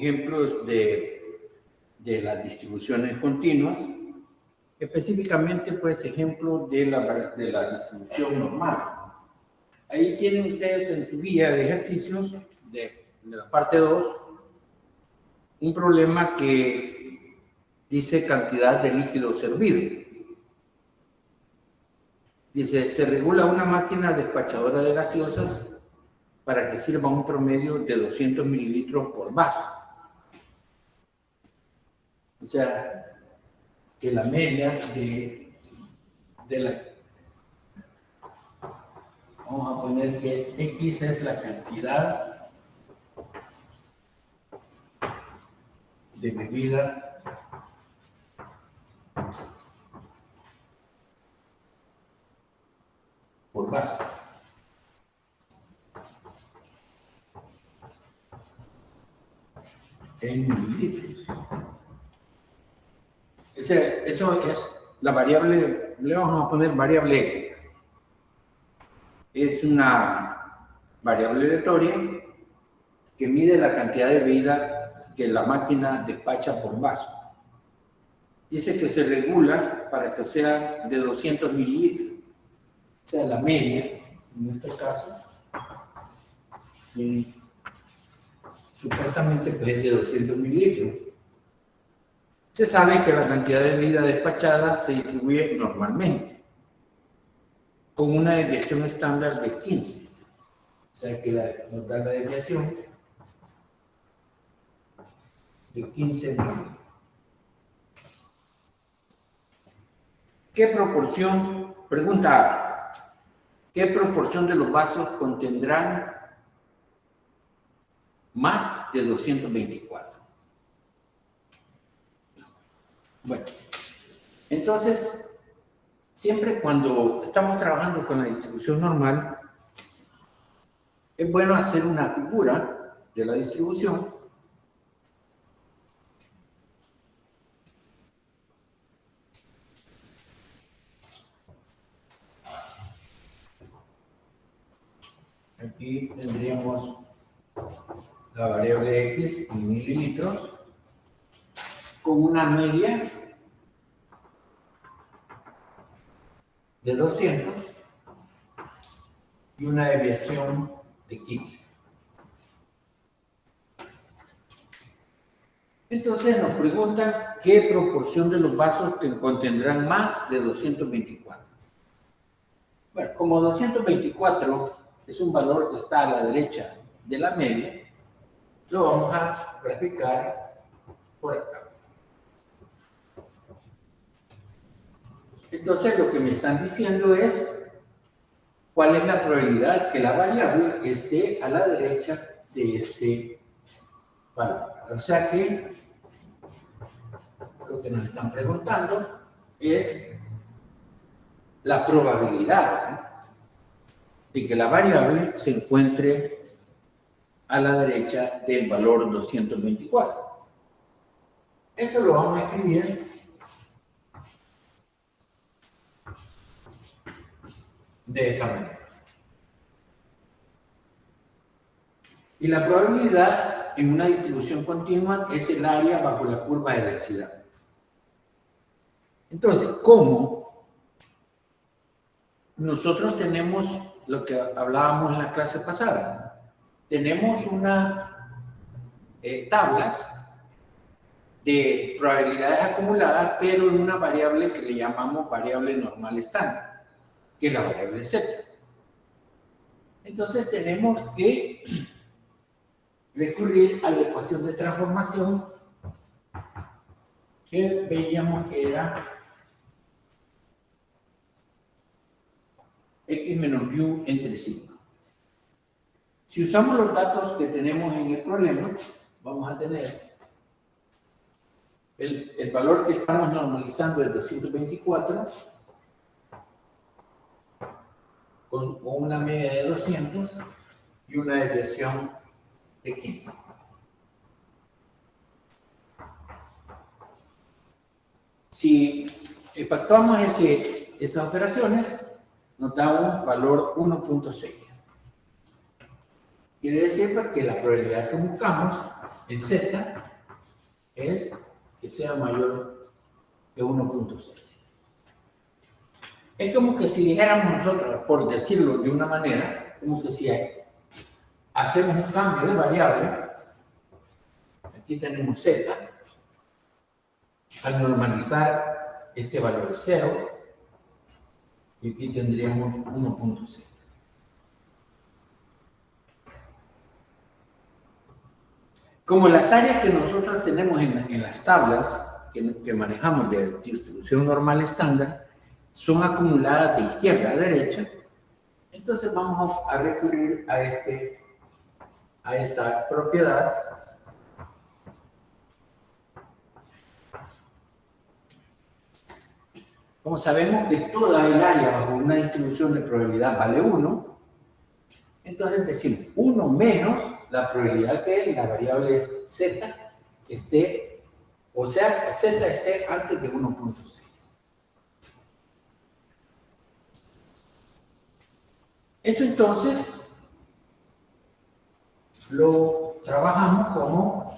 ejemplos de las distribuciones continuas, específicamente pues ejemplos de la distribución normal. Ahí tienen ustedes en su guía de ejercicios de la parte 2 un problema que dice cantidad de líquido servido. Dice, se regula una máquina despachadora de gaseosas para que sirva un promedio de 200 mililitros por vaso. O sea, que la media de la... Vamos a poner que X es la cantidad de bebida por vaso. En mililitros. Eso es la variable, le vamos a poner variable X. Es una variable aleatoria que mide la cantidad de bebida que la máquina despacha por vaso. Dice que se regula para que sea de 200 mililitros. O sea, la media, en este caso, supuestamente pues, es de 200 mililitros. Se sabe que la cantidad de bebida despachada se distribuye normalmente, con una desviación estándar de 15. O sea que nos da la desviación de 15 mililitros. ¿Qué proporción, pregunta A, qué proporción de los vasos contendrán más de 224? Bueno, entonces, siempre cuando estamos trabajando con la distribución normal, es bueno hacer una figura de la distribución aquí tendríamos la variable X en mililitros con una media de 200 y una desviación de 15. Entonces nos preguntan qué proporción de los vasos que contendrán más de 224. Bueno, como 224 es un valor que está a la derecha de la media, lo vamos a graficar por acá. Entonces lo que me están diciendo es cuál es la probabilidad que la variable esté a la derecha de este valor. O sea que lo que nos están preguntando es la probabilidad de que la variable se encuentre a la derecha del valor 224. Esto lo vamos a escribir de esa manera. Y la probabilidad en una distribución continua es el área bajo la curva de densidad. Entonces, ¿cómo? Nosotros tenemos lo que hablábamos en la clase pasada. Tenemos tablas de probabilidades acumuladas, pero en una variable que le llamamos variable normal estándar, que es la variable Z. Entonces tenemos que recurrir a la ecuación de transformación que veíamos que era X menos U entre sigma. Si usamos los datos que tenemos en el problema, vamos a tener el valor que estamos normalizando es 224 con una media de 200 y una desviación de 15. Si efectuamos esas operaciones, nos da un valor 1.6. Quiere decir pues, que la probabilidad que buscamos en Z es que sea mayor que 1.6. Es como que si dijéramos nosotros, por decirlo de una manera, como que si hacemos un cambio de variable, aquí tenemos Z, al normalizar este valor es 0, y aquí tendríamos 1.6. Como las áreas que nosotros tenemos en las tablas que manejamos de distribución normal estándar son acumuladas de izquierda a derecha, entonces vamos a recurrir a esta propiedad Como sabemos que toda el área bajo una distribución de probabilidad vale 1, entonces decimos 1 menos la probabilidad que la variable es z esté, o sea, z esté antes de 1.6. Eso entonces lo trabajamos como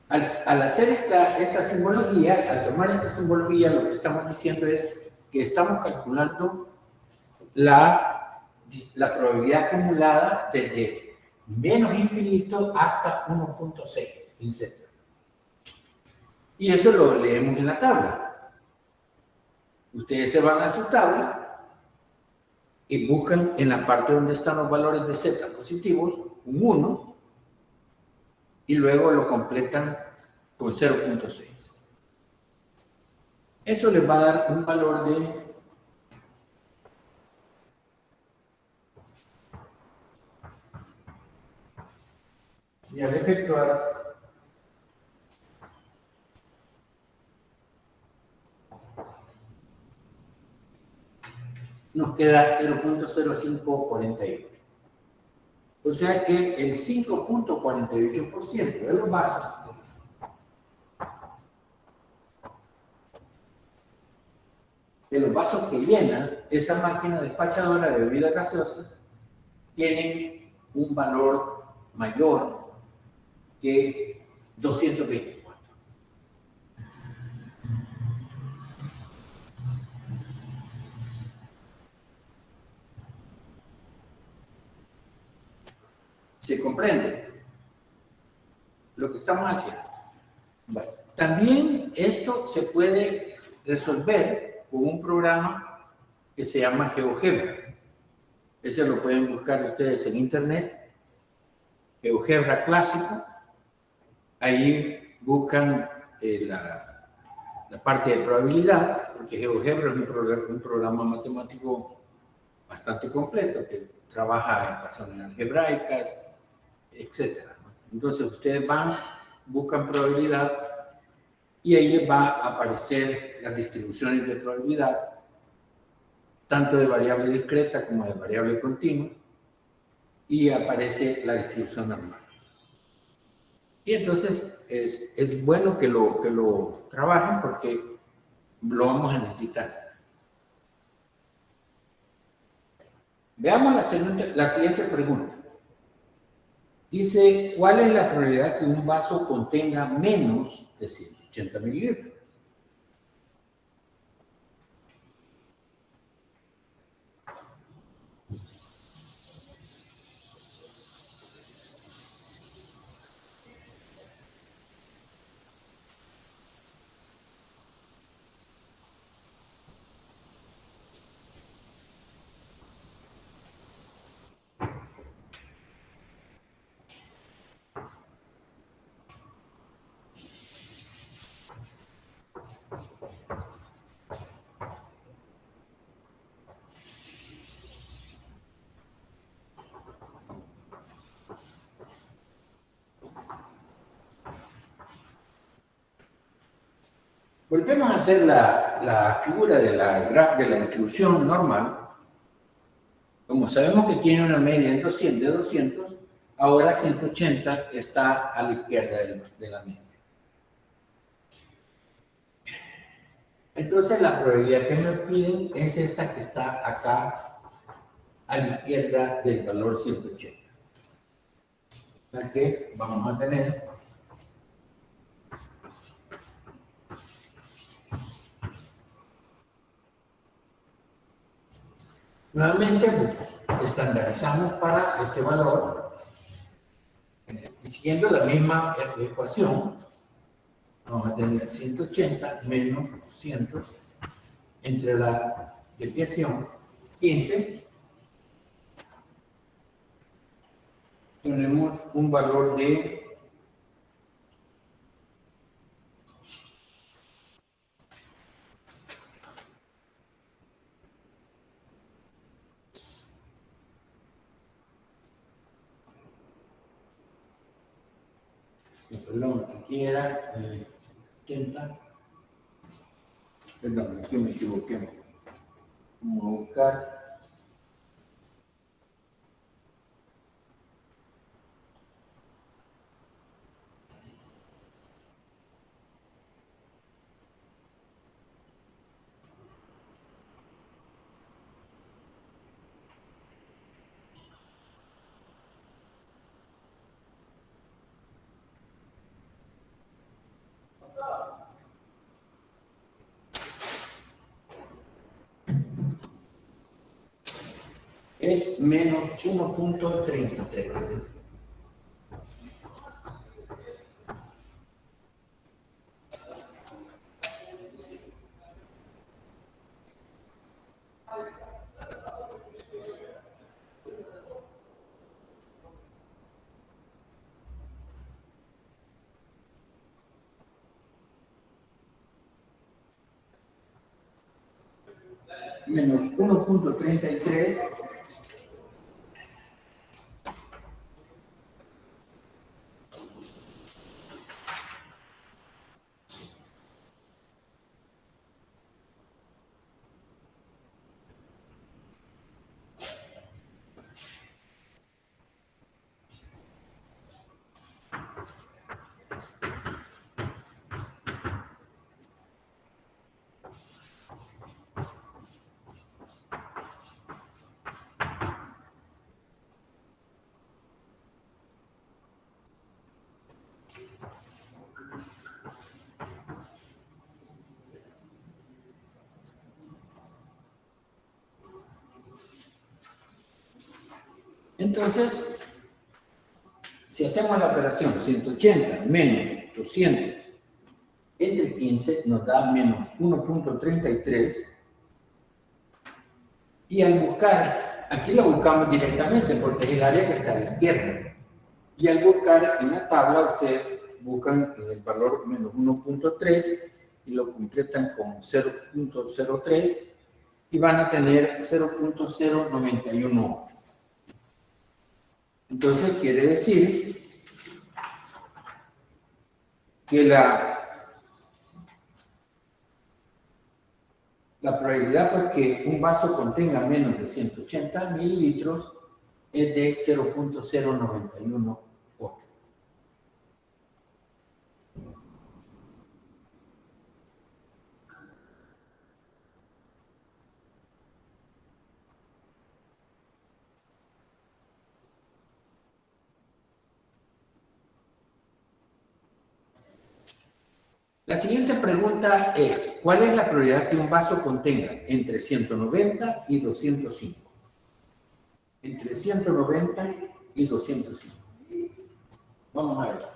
al hacer esta simbología, al tomar esta simbología, lo que estamos diciendo es que estamos calculando la probabilidad acumulada desde menos infinito hasta 1.6, etc. Y eso lo leemos en la tabla. Ustedes se van a su tabla y buscan en la parte donde están los valores de z positivos, un 1, y luego lo completan con 0.6. Eso les va a dar un valor de y al efectuar nos queda 0.0548. O sea que el 5.48% de los vasos que llena esa máquina despachadora de bebida gaseosa tienen un valor mayor que 224. ¿Se comprende lo que estamos haciendo? Bueno, también esto se puede resolver con un programa que se llama GeoGebra. Ese lo pueden buscar ustedes en internet, GeoGebra clásico. Ahí buscan la parte de probabilidad, porque GeoGebra es un programa matemático bastante completo que trabaja en ecuaciones algebraicas, etc. Entonces ustedes van, buscan probabilidad y ahí les va a aparecer las distribuciones de probabilidad, tanto de variable discreta como de variable continua, y aparece la distribución normal. Y entonces es bueno que lo trabajen porque lo vamos a necesitar. Veamos la siguiente pregunta. Dice, ¿cuál es la probabilidad que un vaso contenga menos de 180 mililitros? Volvemos a hacer la figura de la distribución normal. Como sabemos que tiene una media de 200, ahora 180 está a la izquierda de la media. Entonces la probabilidad que me piden es esta que está acá a la izquierda del valor 180. O sea que vamos a tener nuevamente estandarizamos para este valor siguiendo la misma ecuación. Vamos a tener 180 menos 200 entre la desviación 15. Tenemos un valor de 80. Perdón, aquí me equivoqué. Vamos a buscar es menos 1.33. Menos 1.33 Entonces, si hacemos la operación 180 menos 200 entre 15 nos da menos 1.33 y al buscar, aquí lo buscamos directamente porque es el área que está a la izquierda y al buscar en la tabla ustedes buscan el valor menos 1.3 y lo completan con 0.03 y van a tener 0.0918. Entonces quiere decir que la probabilidad para que un vaso contenga menos de 180 mililitros es de 0.0918. La siguiente pregunta es, ¿cuál es la probabilidad que un vaso contenga entre 190 y 205? Entre 190 y 205. Vamos a ver.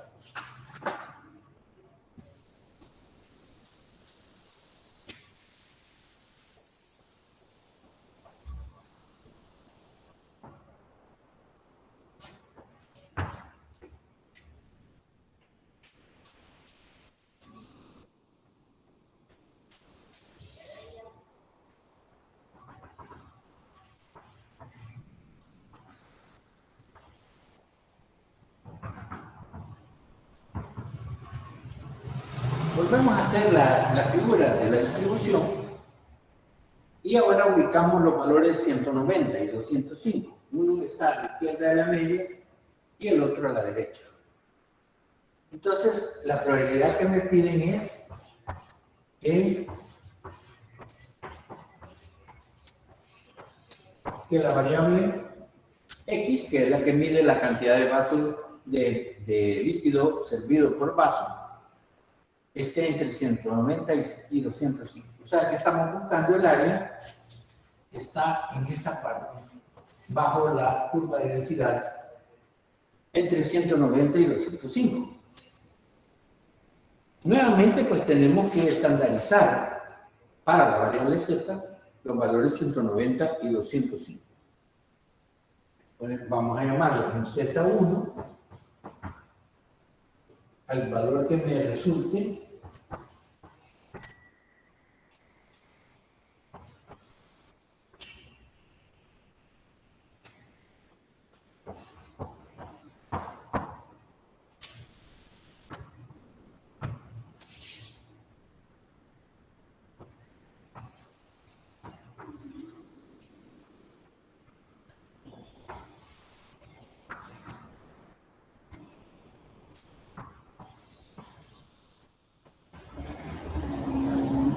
Volvemos a hacer la figura de la distribución y ahora ubicamos los valores 190 y 205. Uno está a la izquierda de la media y el otro a la derecha. Entonces, la probabilidad que me piden es que la variable X, que es la que mide la cantidad de vasos de líquido servido por vaso, esté entre 190 y 205. O sea que estamos buscando el área que está en esta parte, bajo la curva de densidad, entre 190 y 205. Nuevamente, pues tenemos que estandarizar para la variable Z los valores 190 y 205. Bueno, vamos a llamarlo un Z1 al valor que me resulte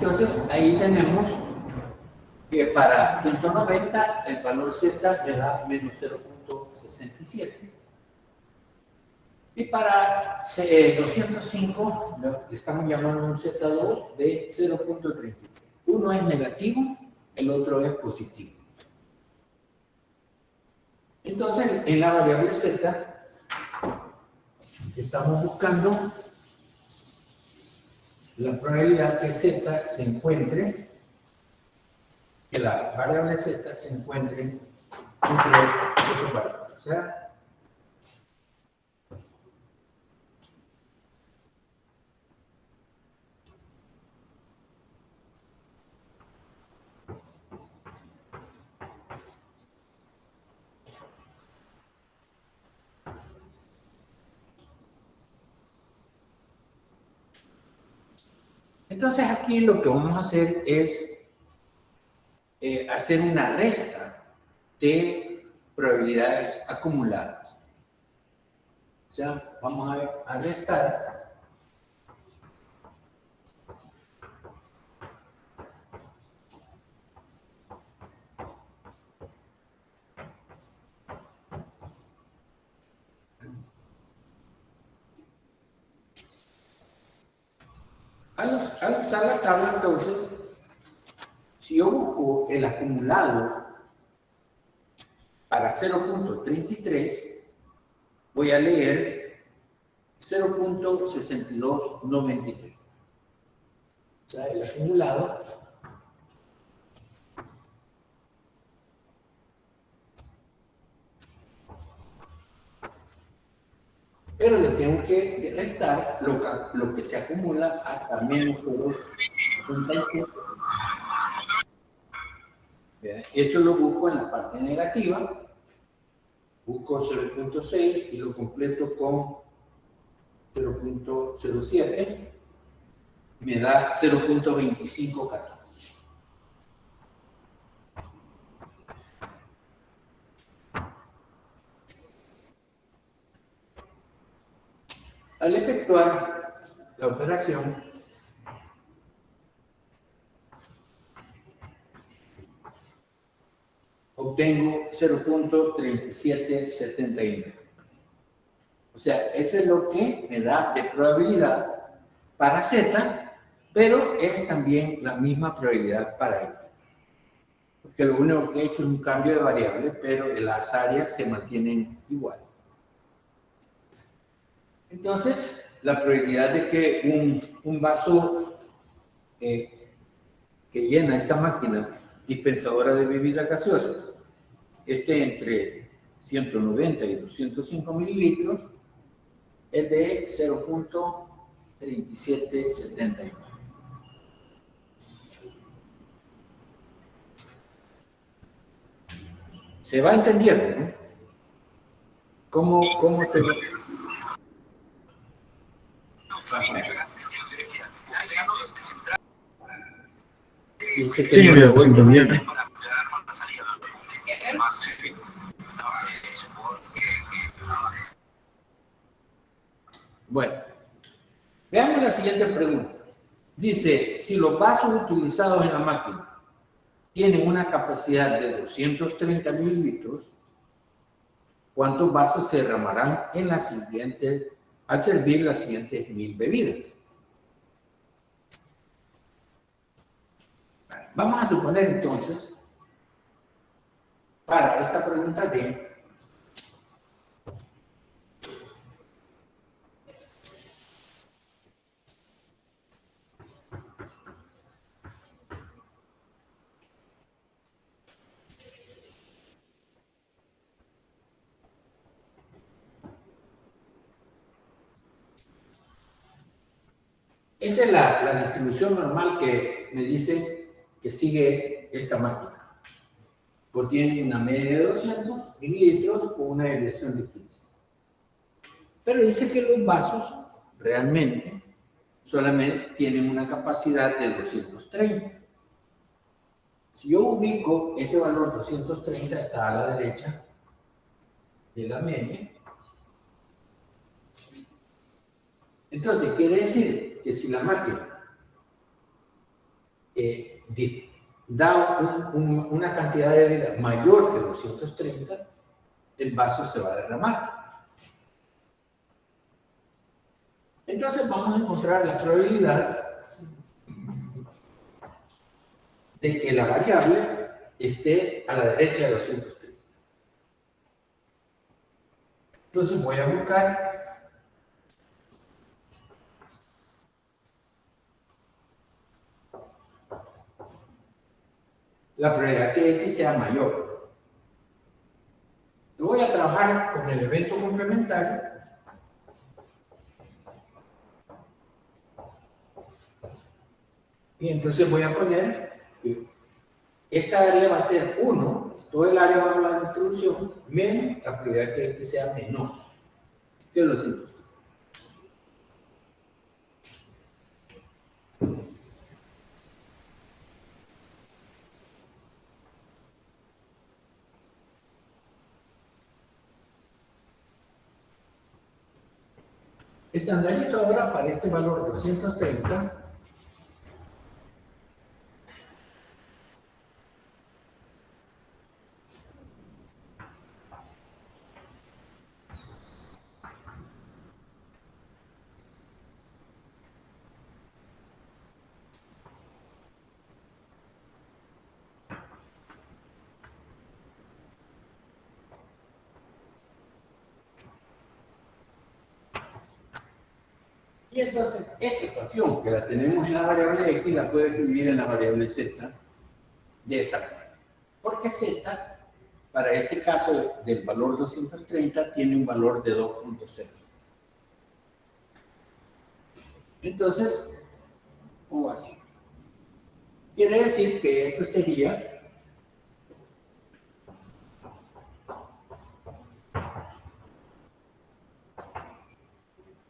Entonces, ahí tenemos que para 190 el valor Z me da menos 0.67. Y para 205 le estamos llamando un Z2 de 0.33. Uno es negativo, el otro es positivo. Entonces, en la variable Z estamos buscando la probabilidad que Z se encuentre, que la variable Z se encuentre entre esos valores. O sea, entonces aquí lo que vamos a hacer es hacer una resta de probabilidades acumuladas. O sea, vamos a restar al usar la tabla. Entonces, si yo busco el acumulado para 0.33, voy a leer 0.6293. O sea, el acumulado pero le tengo que restar lo que se acumula hasta menos 0.77. Eso lo busco en la parte negativa, busco 0.6 y lo completo con 0.07, me da 0.2514. Al efectuar la operación, obtengo 0.3779. O sea, eso es lo que me da de probabilidad para Z, pero es también la misma probabilidad para Y. Porque lo único que he hecho es un cambio de variable, pero las áreas se mantienen igual. Entonces, la probabilidad de que un vaso que llena esta máquina dispensadora de bebidas gaseosas esté entre 190 y 205 mililitros es de 0.3779. Se va entendiendo, ¿no? ¿Cómo se va? Dice que sí, no me lo siento bien. Bueno, veamos la siguiente pregunta. Dice, si los vasos utilizados en la máquina tienen una capacidad de 230 mililitros, ¿cuántos vasos se derramarán en las siguientes, al servir las siguientes 1000 bebidas? Vamos a suponer entonces, para esta pregunta D, esta es la distribución normal que me dice que sigue esta máquina. Contiene una media de 200 mililitros con una desviación de 15. Pero dice que los vasos realmente solamente tienen una capacidad de 230. Si yo ubico ese valor 230, está a la derecha de la media. Entonces, quiere decir que si la máquina da una cantidad de bebida mayor que 230, el vaso se va a derramar. Entonces vamos a encontrar la probabilidad de que la variable esté a la derecha de 230. Entonces voy a buscar la probabilidad que X sea mayor. Voy a trabajar con el evento complementario. Y entonces voy a poner que esta área va a ser 1, todo el área va a la distribución, menos la probabilidad que X sea menor que 200. Estandarizo ahora para este valor 230. Y entonces, esta ecuación que la tenemos en la variable X, la puedo escribir en la variable Z de esta manera. Porque Z, para este caso del valor 230, tiene un valor de 2.0. Entonces, o así. Quiere decir que esto sería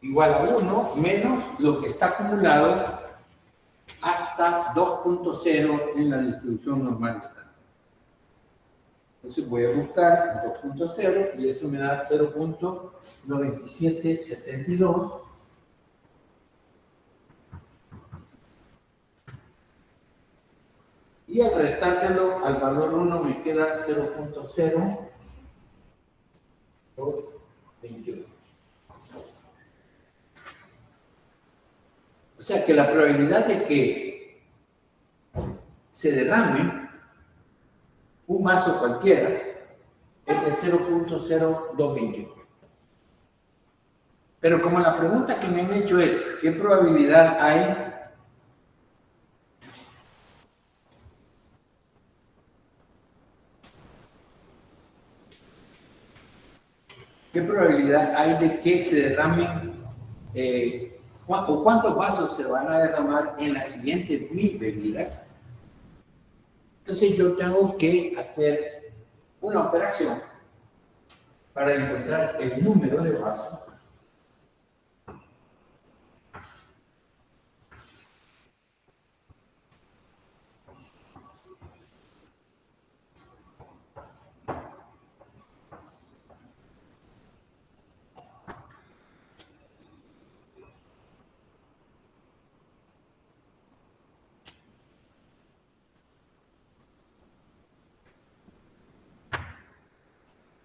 igual a 1 menos lo que está acumulado hasta 2.0 en la distribución normal estándar. Entonces voy a buscar 2.0 y eso me da 0.9772. Y al restárselo al valor 1 me queda 0.0221. O sea que la probabilidad de que se derrame un vaso cualquiera es de 0.0221. Pero como la pregunta que me han hecho es, ¿qué probabilidad hay de que se derramen o cuántos vasos se van a derramar en las siguientes 1000 bebidas? Entonces yo tengo que hacer una operación para encontrar el número de vasos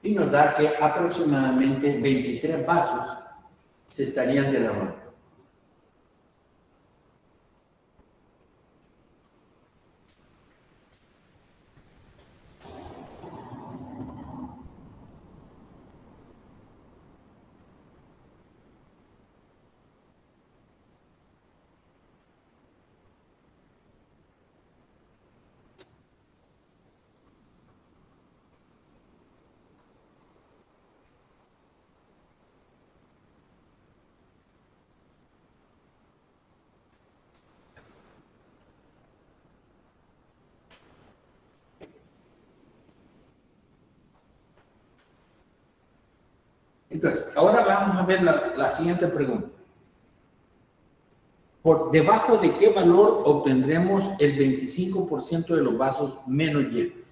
y nos da que aproximadamente 23 vasos se estarían derramando. Entonces, ahora vamos a ver la siguiente pregunta. ¿Por debajo de qué valor obtendremos el 25% de los vasos menos llenos?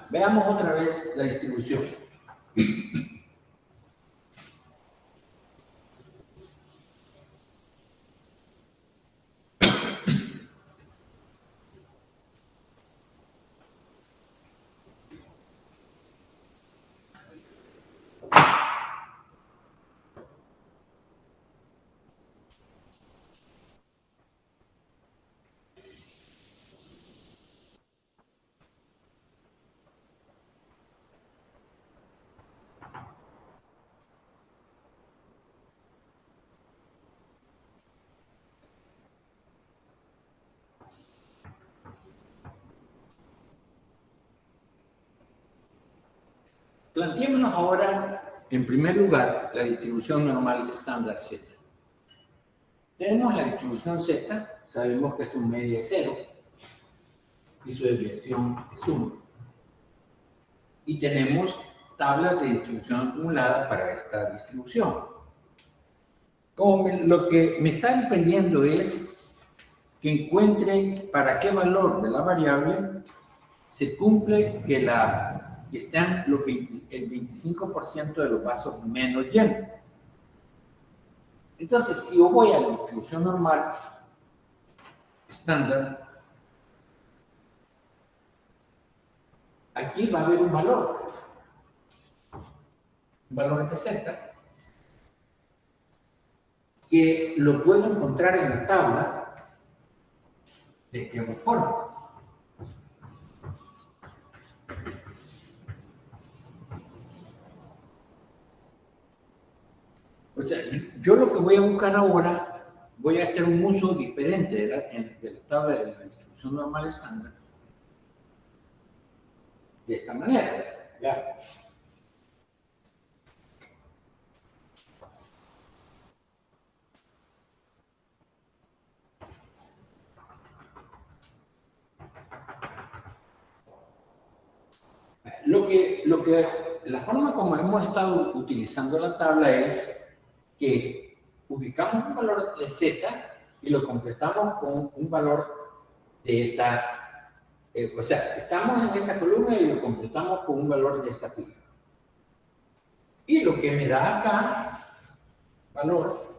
Veamos otra vez la distribución. Planteémonos ahora, en primer lugar, la distribución normal estándar Z. Tenemos la distribución Z, sabemos que su media es 0 y su desviación es 1. Y tenemos tablas de distribución acumulada para esta distribución. Lo que me está pidiendo es que encuentre para qué valor de la variable se cumple que están el 25% de los vasos menos llenos. Entonces, si yo voy a la distribución normal estándar, aquí va a haber un valor de Z, que lo puedo encontrar en la tabla de qué forma. O sea, yo lo que voy a buscar ahora, voy a hacer un uso diferente de la tabla de la distribución normal estándar. De esta manera, ¿ya? La forma como hemos estado utilizando la tabla es que ubicamos un valor de Z y lo completamos con un valor de esta, o sea, estamos en esta columna y lo completamos con un valor de esta pila. Y lo que me da acá, valor,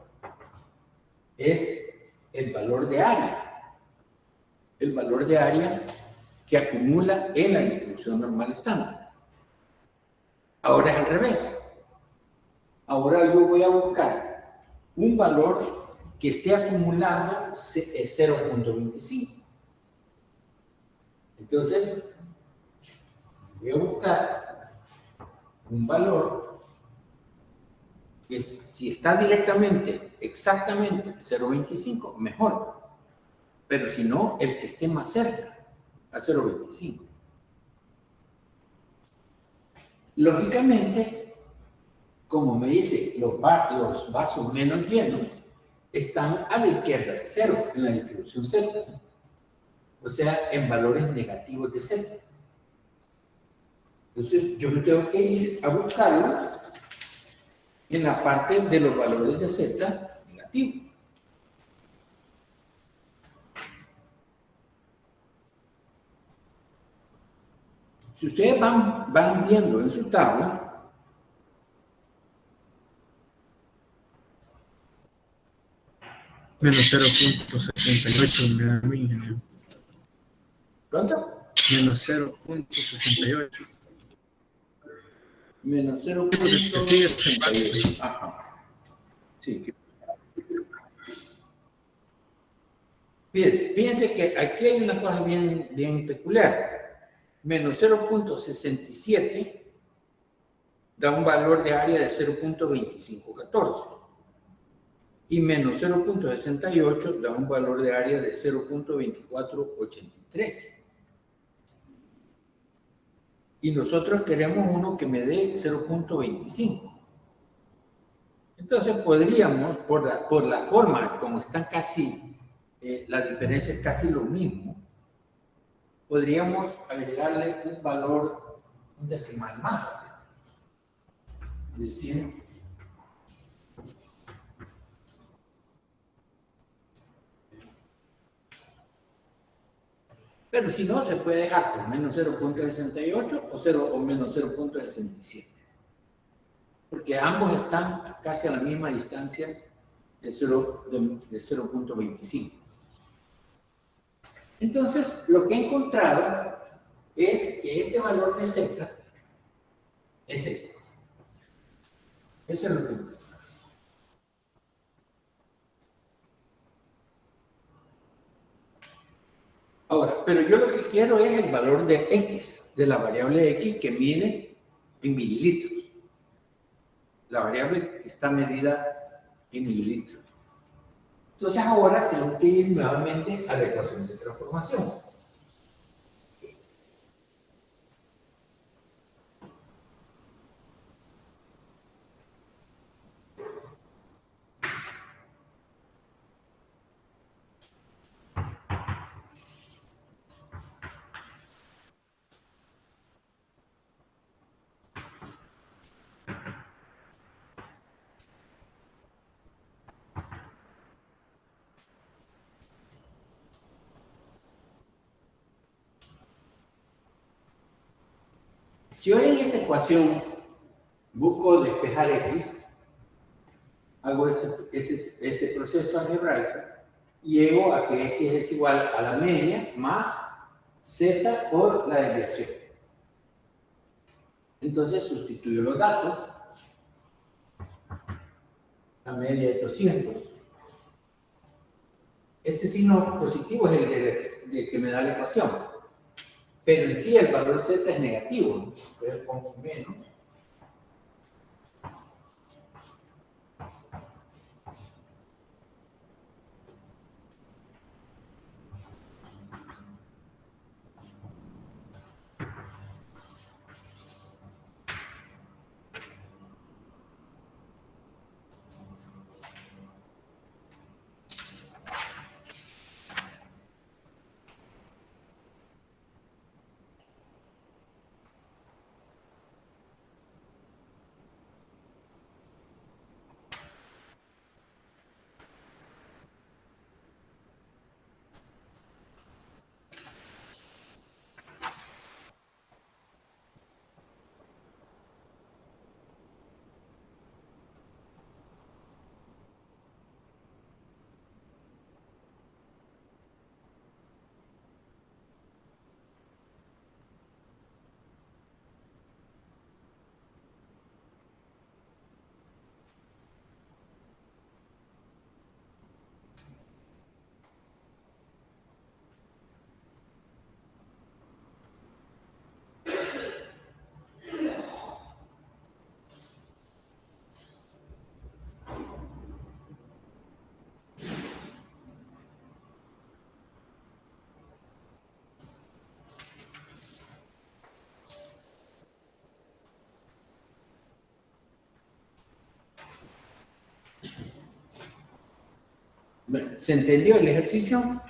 es el valor de área. El valor de área que acumula en la distribución normal estándar. Ahora es al revés. Ahora yo voy a buscar un valor que esté acumulando 0.25. Entonces, voy a buscar un valor que si está directamente, exactamente 0.25, mejor. Pero si no, el que esté más cerca a 0.25. Lógicamente, como me dice, los vasos menos llenos están a la izquierda de 0 en la distribución Z. O sea, en valores negativos de Z. Entonces, yo me tengo que ir a buscarlo en la parte de los valores de Z negativos. Si ustedes van viendo en su tabla, Menos 0.68 me da a mí, ingeniero. ¿Cuánto? Menos 0.68. Menos Sí, 0.68. Ajá. Sí. Fíjense que aquí hay una cosa bien peculiar. Menos 0.67 da un valor de área de 0.2514. Y menos 0.68 da un valor de área de 0.2483. Y nosotros queremos uno que me dé 0.25. Entonces podríamos, por la forma como están casi, la diferencia es casi lo mismo, podríamos agregarle un valor, un decimal más. Es decir, pero si no, se puede dejar por menos 0.68 o menos 0.67. Porque ambos están casi a la misma distancia de 0.25. Entonces, lo que he encontrado es que este valor de Z es esto. Eso es lo que... Ahora, pero yo lo que quiero es el valor de X, de la variable X que mide en mililitros. La variable que está medida en mililitros. Entonces ahora tengo que ir nuevamente a la ecuación de transformación. Si hoy en esa ecuación busco despejar X, hago este proceso algebraico y llego a que X es igual a la media más Z por la desviación. Entonces sustituyo los datos. La media de 200. Este signo positivo es el de que me da la ecuación. Pero en sí el valor Z es negativo. Entonces pongo menos. ¿Se entendió el ejercicio?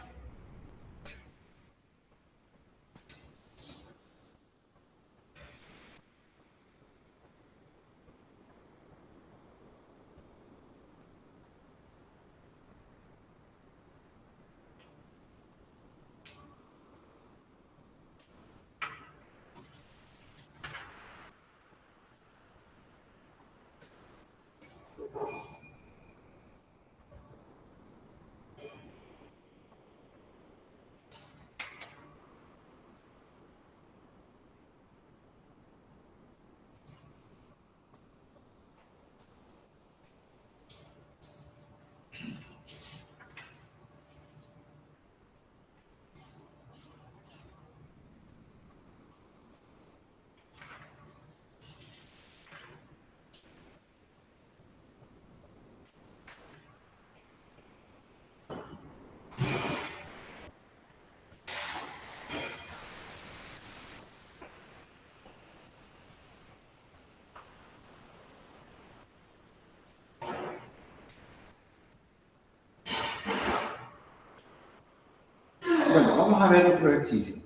vamos a ver otro ejercicio.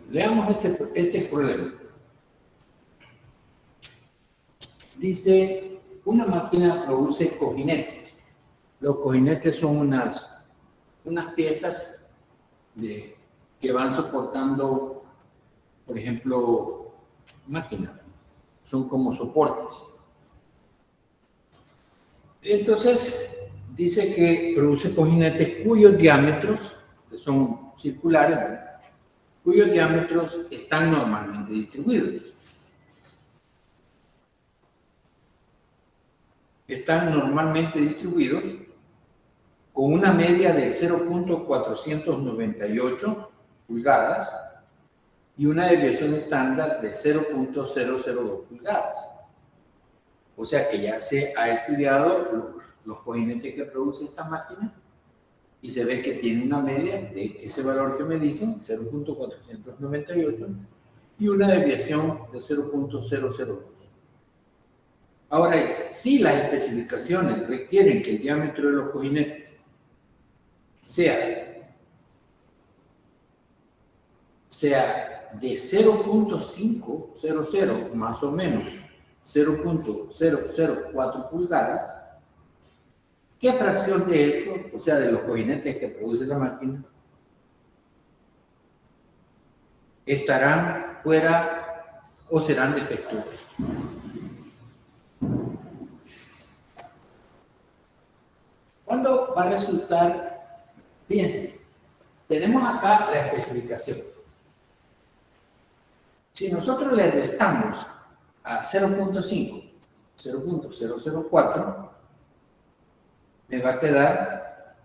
Leamos este problema. Dice, una máquina produce cojinetes. Los cojinetes son unas piezas que van soportando, por ejemplo, máquinas. Son como soportes. Entonces, dice que produce cojinetes cuyos diámetros, que son circulares, ¿verdad?, cuyos diámetros están normalmente distribuidos. Están normalmente distribuidos con una media de 0.498 pulgadas y una desviación estándar de 0.002 pulgadas. O sea que ya se ha estudiado los cojinetes que produce esta máquina y se ve que tiene una media de ese valor que me dicen, 0.498, y una desviación de 0.002. Ahora dice, si las especificaciones requieren que el diámetro de los cojinetes sea de 0.500 más o menos 0.004 pulgadas, ¿Qué fracción de esto, o sea, de los cojinetes que produce la máquina, estarán fuera o serán defectuosos? ¿Cuándo va a resultar? Fíjense, tenemos acá la especificación. Si nosotros le restamos a 0.5, 0.004, me va a quedar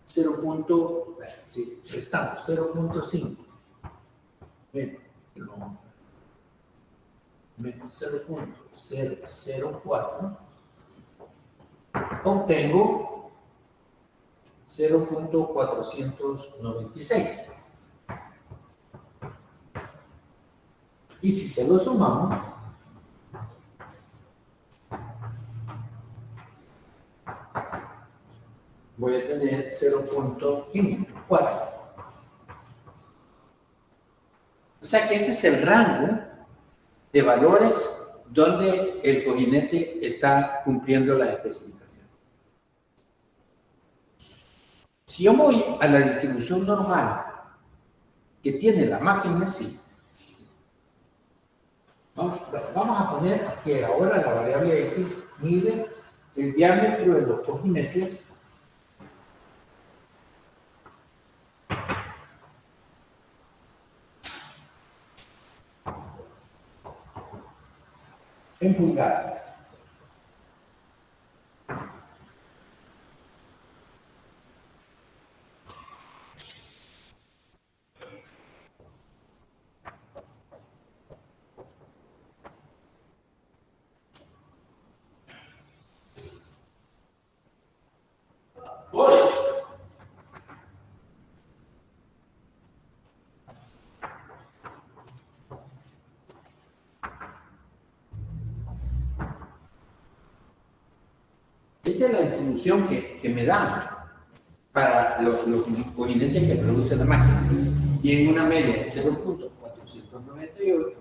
0. Si restamos 0.5 menos 0.004, obtengo 0.496. Y si se lo sumamos, voy a tener 0.504. O sea que ese es el rango de valores donde el cojinete está cumpliendo la especificación. Si yo voy a la distribución normal que tiene la máquina en sí, vamos a poner que ahora la variable X mide el diámetro de los cojinetes en pulgadas. Esta es la distribución que me dan para los cojinetes que produce la máquina. Y en una media de 0.498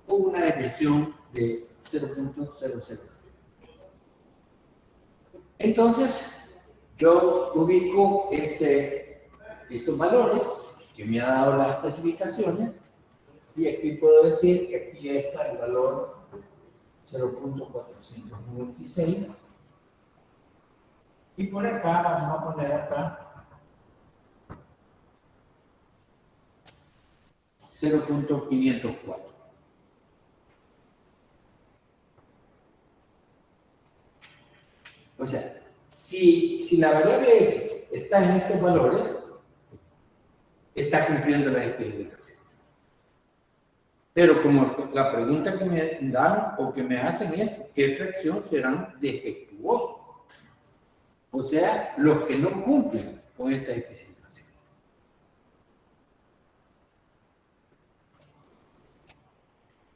o una depresión de 0.00. Entonces, yo ubico estos valores que me ha dado las especificaciones y aquí puedo decir que aquí está el valor 0.496. Y por acá vamos a poner acá 0.504. O sea, si la variable X está en estos valores, está cumpliendo las especificaciones. Pero como la pregunta que me dan o que me hacen es, ¿qué fracción serán defectuosos? O sea, los que no cumplen con esta especificación.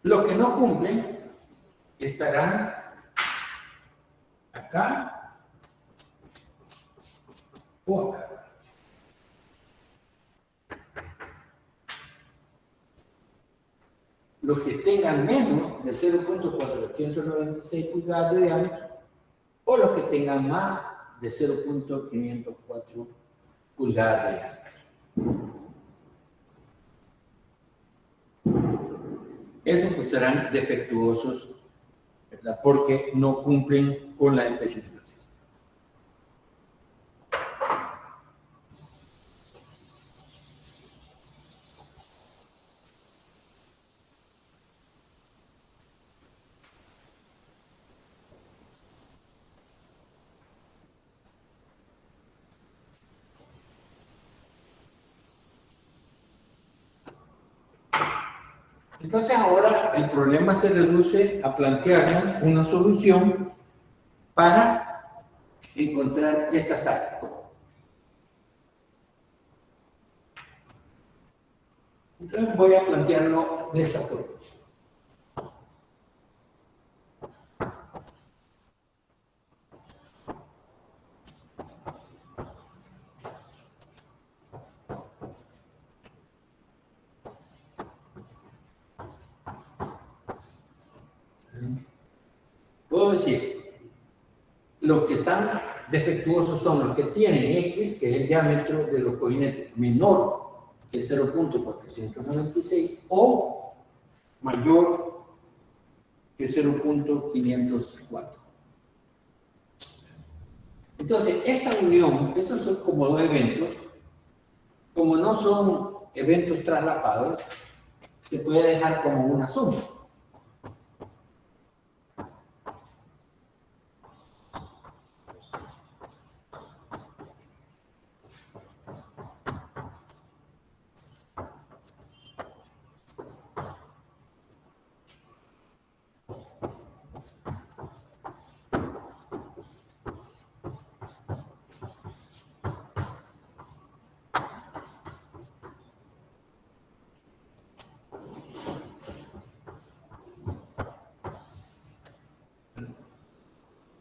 Los que no cumplen estarán acá o acá. Los que tengan menos de 0.496 pulgadas de diámetro o los que tengan más de 0.504 pulgadas de diámetro. Esos pues serán defectuosos, ¿verdad? Porque no cumplen con la especificación. Entonces ahora el problema se reduce a plantearnos una solución para encontrar estas áreas. Entonces voy a plantearlo de esta forma. Puedo decir, los que están defectuosos son los que tienen X, que es el diámetro de los cojinetes, menor que 0.496 o mayor que 0.504. Entonces, esta unión, esos son como dos eventos, como no son eventos traslapados, se puede dejar como una suma.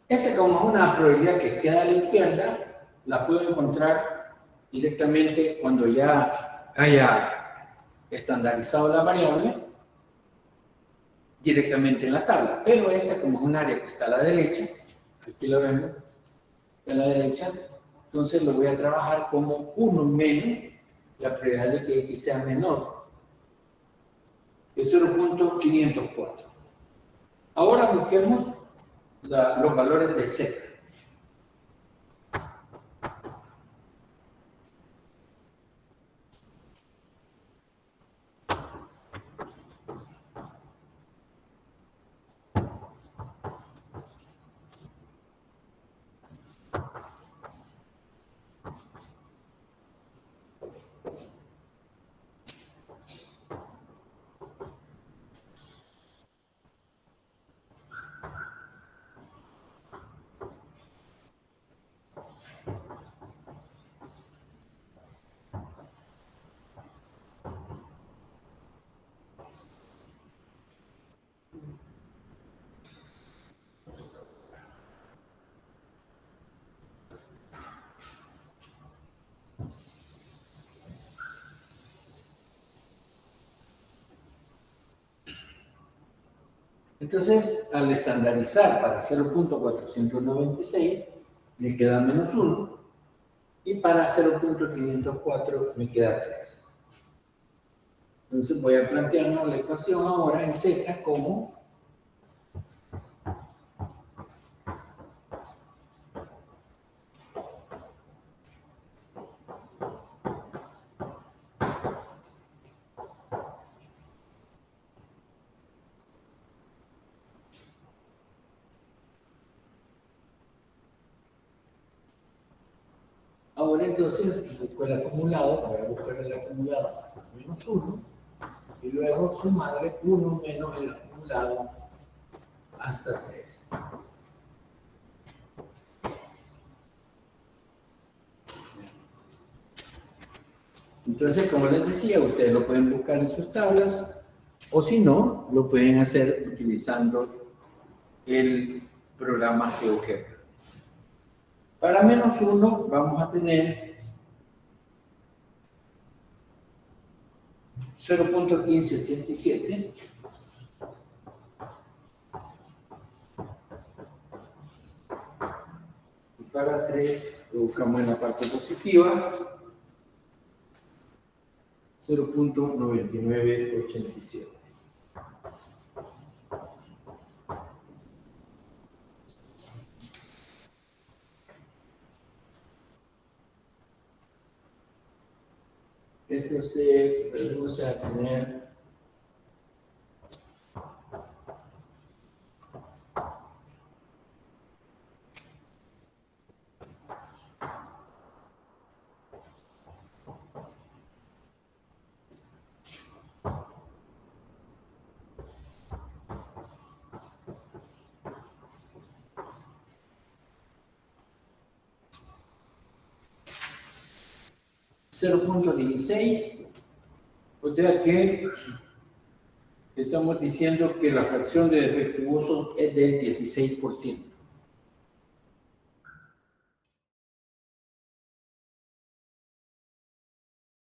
Esta como una probabilidad que queda a la izquierda, la puedo encontrar directamente cuando ya haya estandarizado la variable directamente en la tabla. Pero esta como es un área que está a la derecha, aquí lo vemos, a la derecha, entonces lo voy a trabajar como 1 menos la probabilidad de que X sea menor de 0.504. Ahora busquemos los valores de Z. Entonces, al estandarizar para 0.496, me queda menos 1, y para 0.504 me queda 3. Entonces voy a plantearnos la ecuación ahora en Z como ahora entonces busco el acumulado, voy a buscar el acumulado menos 1 y luego sumarle 1 menos el acumulado hasta 3. Entonces, como les decía, ustedes lo pueden buscar en sus tablas o si no, lo pueden hacer utilizando el programa GeoGebra. Para menos 1 vamos a tener 0.1587. Y para 3 lo buscamos en la parte positiva. 0.9987. Esto se reduce a tener .16, o sea que estamos diciendo que la fracción de defectuosos es del 16%.